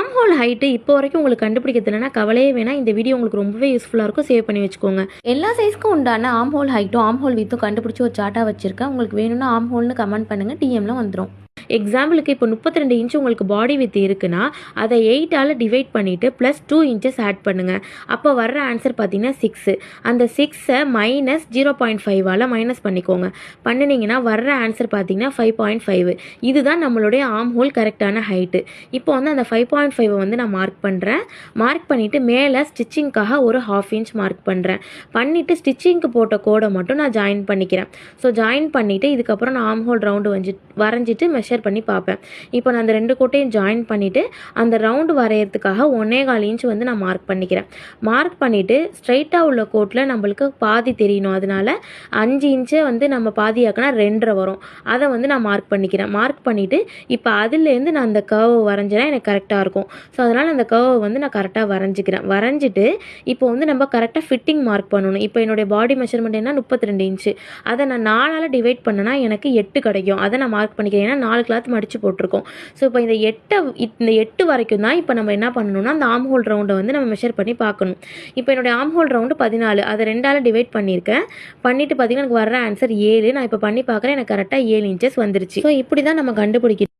ஆம் whole height இப்போ வரைக்கும் உங்களுக்கு கண்டுபிடிக்க தெரியலனா கவலையே வேணாம். இந்த வீடியோ உங்களுக்கு ரொம்பவே யூஸ்ஃபுல்லாக இருக்கும். சேவ் பண்ணி வச்சுக்கோங்க. எல்லா சைஸ்க்கும் உண்டான ஆம் ஹோல் ஹைட்டும் ஆம் ஹோல் வித்தும் கண்டுபிடிச்சி ஒரு சார்ட்டாக வச்சுருக்கேன். உங்களுக்கு வேணும்னா ஆம் ஹோல்னு கமெண்ட் பண்ணுங்கள், டிஎம்ல வந்துடும். எக்ஸாம்பிளுக்கு இப்போ 32 இன்ச்சு உங்களுக்கு பாடி வித் இருக்குன்னா அதை 8ஆல் டிவைட் பண்ணிவிட்டு ப்ளஸ் 2 இன்ச்சஸ் ஆட் பண்ணுங்கள். அப்போ வர்ற ஆன்சர் பார்த்தீங்கன்னா 6. அந்த 6ஐ மைனஸ் 0.5ஆல் மைனஸ் பண்ணிக்கோங்க. பண்ணினீங்கன்னா வர்ற ஆன்சர் பார்த்தீங்கன்னா 5.5. இதுதான் நம்மளுடைய ஆம் ஹோல் கரெக்டான ஹைட்டு. இப்போ வந்து அந்த 5.5 வந்து நான் மார்க் பண்ணுறேன். மார்க் பண்ணிவிட்டு மேலே ஸ்டிச்சிங்க்காக ஒரு 1/2 இன்ச் மார்க் பண்ணுறேன். பண்ணிவிட்டு ஸ்டிச்சிங்க்கு போட்ட கோடை மட்டும் நான் ஜாயின் பண்ணிக்கிறேன். ஸோ ஜாயின் பண்ணிவிட்டு இதுக்கப்புறம் நான் ஆம் ஹோல் ரவுண்டு வரைஞ்சிட்டு மெஷர் பண்ணி பார்ப்பேன். இப்போ நான் அந்த 2 கோட்டையும் ஜாயின் பண்ணிவிட்டு அந்த ரவுண்டு வரையறதுக்காக 1.25 இன்ச் வந்து நான் மார்க் பண்ணிக்கிறேன். மார்க் பண்ணிவிட்டு ஸ்ட்ரைட்டாக உள்ள கோட்டில் நம்மளுக்கு பாதி தெரியணும். அதனால் 5 இன்ச்சை வந்து நம்ம பாதியாக்கினா 2.5 வரும். அதை வந்து நான் மார்க் பண்ணிக்கிறேன். மார்க் பண்ணிவிட்டு இப்போ அதுலேருந்து நான் அந்த கர்வை வரைஞ்சினா எனக்கு கரெக்டாக இருக்கும். ஸோ அதனால் அந்த கர்வை வந்து நான் கரெக்டாக வரைஞ்சிக்கிறேன். வரைஞ்சிட்டு இப்போ வந்து நம்ம கரெக்டாக ஃபிட்டிங் மார்க் பண்ணணும். இப்போ என்னுடைய பாடி மெஷர்மெண்ட் என்ன 32 இன்ச்சு. அதை நான் 4ஆல் டிவைட் பண்ணனா எனக்கு 8 கிடைக்கும். அதை நான் மார்க் பண்ணிக்கிறேன். ஏன்னா 4 கிளாத் மடித்து போட்டிருக்கோம். ஸோ இப்போ இந்த 8 வரைக்கும் தான் இப்போ நம்ம என்ன பண்ணணும்னா அந்த ஆம் ஹோல் ரவுண்டை வந்து நம்ம மெஷர் பண்ணி பார்க்கணும். இப்போ என்னுடைய ஆம் ஹோல் ரவுண்டு 14. அதை 2ஆல் டிவைட் பண்ணியிருக்கேன். பண்ணிவிட்டு பார்த்தீங்கன்னா எனக்கு வர்ற ஆன்சர் 7. நான் இப்போ பண்ணி பார்க்குறேன். எனக்கு கரெக்டாக 7 இன்ச்சஸ் வந்துருச்சு. ஸோ இப்படி தான் நம்ம கண்டுபிடிக்கணும்.